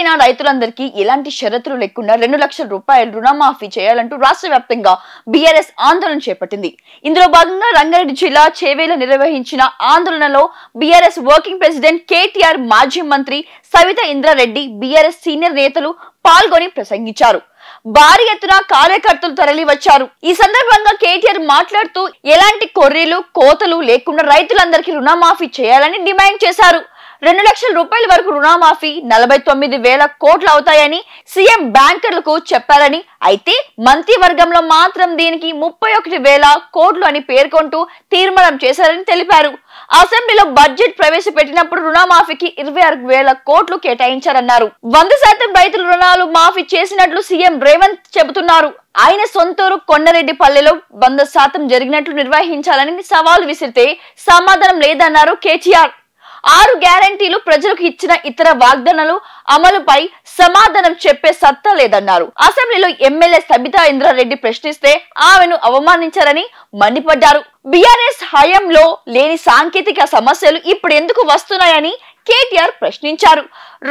ఇప్పటికైనా రైతులందరికీ ఎలాంటి షరతులు లేకుండా 2 లక్షల రూపాయలు రుణమాఫీ చేయాలంటూ రాష్ట్ర వ్యాప్తంగా బీఆర్ఎస్ ఆందోళన చేపట్టింది. ఇందులో భాగంగా రంగారెడ్డి జిల్లా చేవేల నిర్వహించిన ఆందోళనలో బీఆర్ఎస్ వర్కింగ్ ప్రెసిడెంట్ కేటీఆర్, మాజీ మంత్రి సవితా ఇంద్రారెడ్డి, బీఆర్ఎస్ సీనియర్ నేతలు పాల్గొని ప్రసంగించారు. భారీ ఎత్తున కార్యకర్తలు తరలి వచ్చారు. ఈ సందర్భంగా కేటీఆర్ మాట్లాడుతూ ఎలాంటి కొర్రీలు కోతలు లేకుండా రైతులందరికీ రుణమాఫీ చేయాలని డిమాండ్ చేశారు. 2 లక్షల రూపాయల వరకు రుణమాఫీ 49,000 కోట్లు అవుతాయని సీఎం బ్యాంకర్లకు చెప్పారని, అయితే మంత్రివర్గంలో మాత్రం దీనికి 31,000 కోట్లు అని పేర్కొంటూ తీర్మానం చేశారని తెలిపారు. అసెంబ్లీలో బడ్జెట్ ప్రవేశపెట్టినప్పుడు రుణమాఫీకి 26,000 కోట్లు కేటాయించారన్నారు. 100% రైతుల రుణాలు మాఫీ చేసినట్లు సీఎం రేవంత్ చెబుతున్నారు. ఆయన సొంతూరు కొండరెడ్డిపల్లెలో 100% జరిగినట్లు నిర్వహించాలని సవాల్ విసిరితే సమాధానం లేదన్నారు కేటీఆర్. 6 గ్యారంటీలు ప్రజలకు ఇచ్చిన ఇతర వాగ్దానాలు అమలుపై సమాధానం చెప్పే సత్తా లేదన్నారు. అసెంబ్లీలో ఎమ్మెల్యే సబితా ఇంద్రారెడ్డి ప్రశ్నిస్తే ఆమెను అవమానించారని మండిపడ్డారు. బీఆర్ఎస్ హయాంలో లేని సాంకేతిక సమస్యలు ఇప్పుడు ఎందుకు వస్తున్నాయని కేటీఆర్ ప్రశ్నించారు.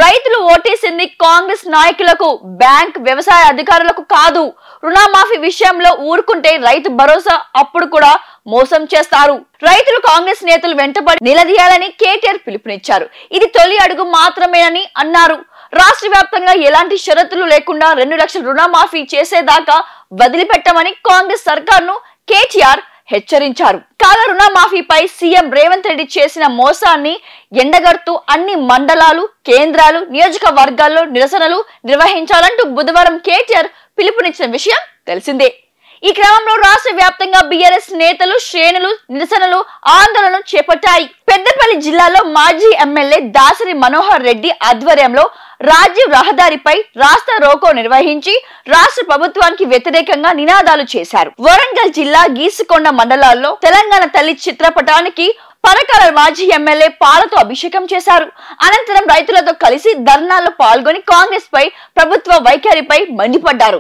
రైతులు ఓటేసింది కాంగ్రెస్ నాయకులకు, బ్యాంక్, వ్యవసాయ అధికారులకు కాదు. రుణమాఫీ విషయంలో ఊరుకుంటే రైతు భరోసా అప్పుడు కూడా మోసం చేస్తారు. రైతులు కాంగ్రెస్ నేతలు వెంటబడి నిలదీయాలని కేటీఆర్ పిలుపునిచ్చారు. ఇది తొలి అడుగు మాత్రమేనని అన్నారు. రాష్ట్ర వ్యాప్తంగా ఎలాంటి షరతులు లేకుండా 2 లక్షల రుణమాఫీ చేసేదాకా వదిలిపెట్టమని కాంగ్రెస్ సర్కార్ను కేటీఆర్ హెచ్చరించారు. కాగా రుణమాఫీపై సీఎం రేవంత్ రెడ్డి చేసిన మోసాన్ని ఎండగడుతూ అన్ని మండలాలు, కేంద్రాలు, నియోజకవర్గాల్లో నిరసనలు నిర్వహించాలంటూ బుధవారం కేటీఆర్ పిలుపునిచ్చిన విషయం తెలిసిందే. ఈ క్రమంలో రాష్ట్ర వ్యాప్తంగా బీఆర్ఎస్ నేతలు, శ్రేణులు నిరసనలు, ఆందోళనలు చేపట్టాయి. పెద్దపల్లి జిల్లాలో మాజీ ఎమ్మెల్యే దాసరి మనోహర్ రెడ్డి ఆధ్వర్యంలో రాజీవ్ రహదారిపై రాస్తా రోకో నిర్వహించి రాష్ట్ర ప్రభుత్వానికి వ్యతిరేకంగా నినాదాలు చేశారు. వరంగల్ జిల్లా గీసుకొండ మండలాల్లో తెలంగాణ తల్లి చిత్రపటానికి పరకాల మాజీ ఎమ్మెల్యే పాలతో అభిషేకం చేశారు. అనంతరం రైతులతో కలిసి ధర్నాల్లో పాల్గొని కాంగ్రెస్ పై, ప్రభుత్వ వైఖరిపై మండిపడ్డారు.